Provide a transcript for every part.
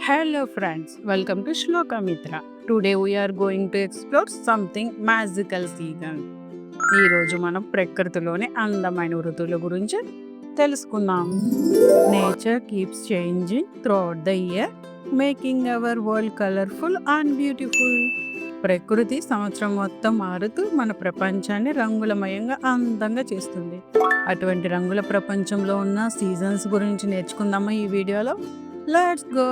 Hello friends, welcome to Shloka Mitra. Today we are going to explore something magical season. ఈ రోజు మనం ప్రకృతిలోని అందమైన ఋతువుల గురించి తెలుసుకుందాం. Nature keeps changing throughout the year, making our world colourful and beautiful. ప్రకృతి సంవత్సరం మొత్తం మారుతూ మన ప్రపంచాన్ని రంగులమయంగా అందంగా చేస్తుంది. అటువంటి రంగుల ప్రపంచంలో ఉన్న సీజన్స్ గురించి నేర్చుకుందామా ఈ వీడియోలో. Let's go.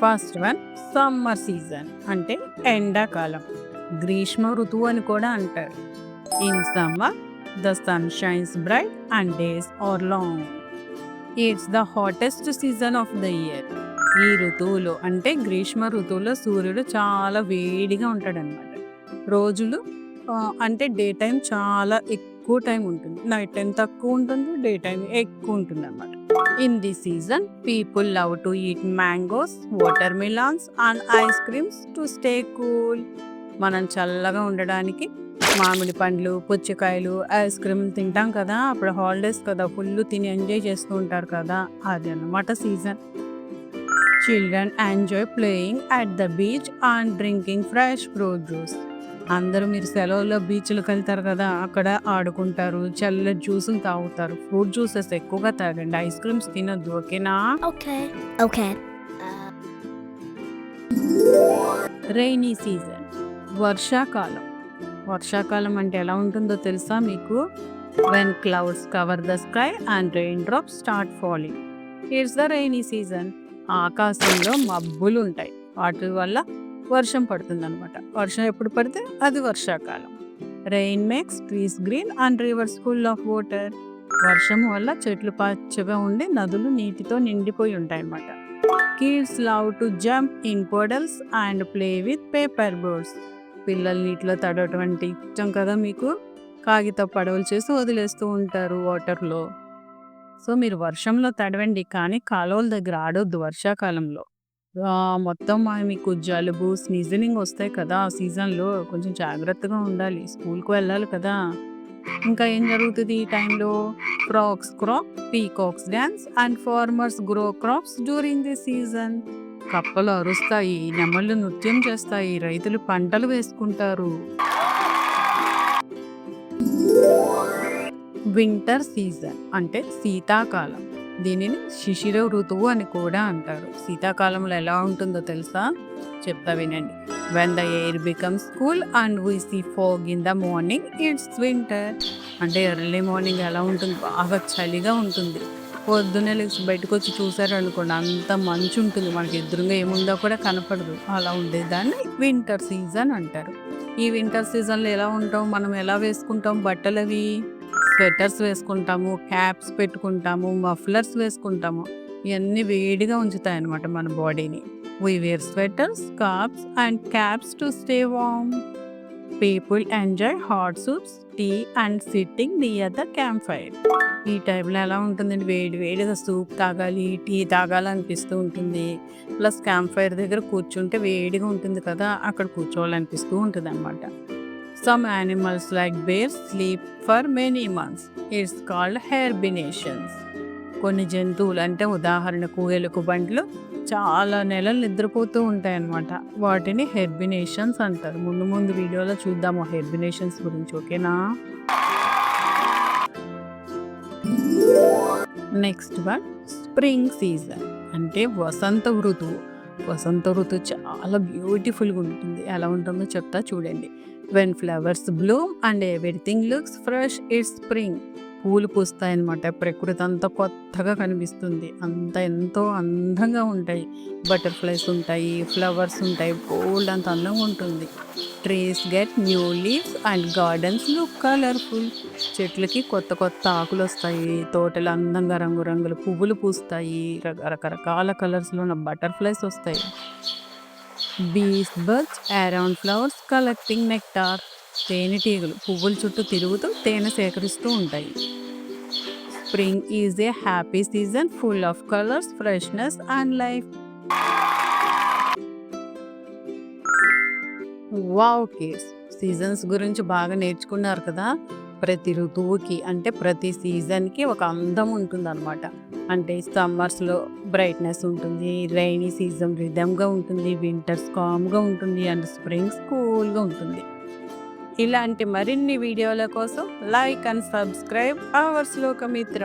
First one, summer season అంటే ఎండాకాలం. గ్రీష్మ ఋతువు అని కూడా అంటారు. In summer the sun shines bright and days are long. It's the hottest season of the year. ఈ ఋతువులో అంటే గ్రీష్మ ఋతువులో సూర్యుడు చాలా వేడిగా ఉంటాడనమాట. రోజులు అంటే డే టైం చాలా ఎక్కువ టైం ఉంటుంది, నైట్ టైం తక్కువ ఉంటుంది, డే టైం ఎక్కువ ఉంటుంది అనమాట. In the season people love to eat mangoes, water melons and ice creams to stay cool. మనం చల్లగా ఉండడానికి మామిడి పండ్లు, పుచ్చకాయలు, ఐస్ క్రీమ్ తింటాం కదా. అప్పుడు హాలిడేస్ కదా, ఫుల్ తిని ఎంజాయ్ చేస్తూ ఉంటారు కదా, అది అన్నమాట season. Children enjoy playing at the beach and drinking fresh fruit juice. అందరూ మీరు సెలవుల్లో బీచ్‌లకి వెళ్తారు కదా, అక్కడ ఆడుకుంటారు, చల్లటి జ్యూసులు తాగుతారు. ఫ్రూట్ జ్యూసెస్ ఎక్కువగా తాగండి, ఐస్ క్రీమ్స్ తినొద్దు, ఓకేనా? Okay. Okay. రైనీ సీజన్ వర్షాకాలం. వర్షాకాలం అంటే ఎలా ఉంటుందో తెలుసా మీకు? When clouds cover the sky and rain drops start falling, it's the rainy season. ఆకాశంలో మబ్బులు ఉంటాయి, వాటి వల్ల వర్షం పడుతుంది అనమాట. వర్షం ఎప్పుడు పడితే అది వర్షాకాలం. Rain makes trees green and reverse full of water. వర్షం వల్ల చెట్లు పచ్చగా ఉండి నదులు నీటితో నిండిపోయి ఉంటాయి అన్నమాట. Kids love to jump in puddles and play with paper boats. పిల్లలు నీటిలో తడవటం అంటే ఇష్టం కదా మీకు. కాగిత పడవలు చేసి వదిలేస్తూ ఉంటారు వాటర్లో. సో మీరు వర్షంలో తడవండి, కానీ కాలువల దగ్గర ఆడొద్దు వర్షాకాలంలో. మొత్తం మీకు జలుబు, స్నీజనింగ్ వస్తాయి కదా ఆ సీజన్‌లో. కొంచెం జాగ్రత్తగా ఉండాలి, స్కూల్‌కి వెళ్ళాలి కదా. ఇంకా ఏం జరుగుతుంది ఈ టైంలో? Frogs crop, peacocks dance and farmers grow crops during the season. కప్పలు అరుస్తాయి, నెమళ్ళు నృత్యం చేస్తాయి, రైతులు పంటలు వేసుకుంటారు. వింటర్ సీజన్ అంటే శీతాకాలం. దీనిని శిశిర ఋతువు అని కూడా అంటారు. శీతాకాలంలో ఎలా ఉంటుందో తెలుసా? చెప్తా వినండి. When the air becomes cool and we see fog in the morning, it's winter. అంటే ఎర్లీ మార్నింగ్ ఎలా ఉంటుంది? బాగా చలిగా ఉంటుంది. పొద్దున్నే లేచి బయటకు వచ్చి చూసారు అనుకోండి, అంత మంచు ఉంటుంది, మనకి ఎదురుగా ఏముందో కూడా కనపడదు. అలా ఉండేదాన్ని వింటర్ సీజన్ అంటారు. ఈ వింటర్ సీజన్లో ఎలా ఉంటాం, మనం ఎలా వేసుకుంటాం బట్టలు? అవి స్వెటర్స్ వేసుకుంటాము, క్యాప్స్ పెట్టుకుంటాము, మఫ్లర్స్ వేసుకుంటాము. ఇవన్నీ వేడిగా ఉంచుతాయి అన్నమాట మన బాడీని. We wear sweaters, scarves and caps to stay warm. People enjoy hot soups, tea and sitting near the campfire. ఈ టైంలో ఎలా ఉంటుందండి? వేడి వేడిగా సూప్ తాగాలి, టీ తాగాలనిపిస్తూ ఉంటుంది. ప్లస్ క్యాంప్ ఫైర్ దగ్గర కూర్చుంటే వేడిగా ఉంటుంది కదా, అక్కడ కూర్చోవాలనిపిస్తూ ఉంటుంది అనమాట. Some animals like bears sleep for many months. It's called hibernations. కొన్ని జంతువులు అంటే ఉదాహరణకు ఎలుగుబంట్లు చాలా నెలలు నిద్రపోతూ ఉంటాయన్నమాట. వాటిని హెర్బినేషన్స్ అంటారు. ముందు ముందు వీడియోలో చూద్దాము హెర్బినేషన్స్ గురించి, ఓకేనా? నెక్స్ట్ వన్, స్ప్రింగ్ సీజన్ అంటే వసంత ఋతువు. వసంత ఋతువు చాలా బ్యూటిఫుల్గా ఉంటుంది. ఎలా ఉంటుందో చెప్తా చూడండి. When flowers Bloom and everything looks fresh, it's spring. పూలు పూస్తాయి అనమాట, ప్రకృతి అంతా కొత్తగా కనిపిస్తుంది, అంతా ఎంతో అందంగా ఉంటాయి. బటర్ఫ్లైస్ ఉంటాయి, ఫ్లవర్స్ ఉంటాయి, బోల్డ్ అంత అందంగా ఉంటుంది. Trees get new leaves and gardens look colourful. చెట్లకి కొత్త కొత్త ఆకులు వస్తాయి, తోటలు అందంగా రంగురంగుల పువ్వులు పూస్తాయి, రకరకాల కలర్స్లో ఉన్న బటర్ఫ్లైస్ వస్తాయి. బీస్ birds around flowers collecting nectar. తేనెటీగలు పువ్వుల చుట్టూ తిరుగుతూ తేనె సేకరిస్తూ ఉంటాయి. Spring is a happy season full of colours, freshness and life. Wow kids, seasons గురించి బాగా నేర్చుకున్నారు కదా. ప్రతి ఋతువుకి అంటే ప్రతి సీజన్‌కి ఒక అందం ఉంటుందనమాట. అంటే సమ్మర్స్‌లో బ్రైట్‌నెస్ ఉంటుంది. రైనీ సీజన్ రిథమ్‌గా ఉంటుంది. వింటర్స్ కామ్‌గా ఉంటుంది. అండ్ స్ప్రింగ్స్ కూల్‌గా ఉంటుంది. ఇలాంటి మరిన్ని వీడియోల కోసం లైక్ అండ్ సబ్స్క్రైబ్ అవర్ శ్లోకమిత్ర.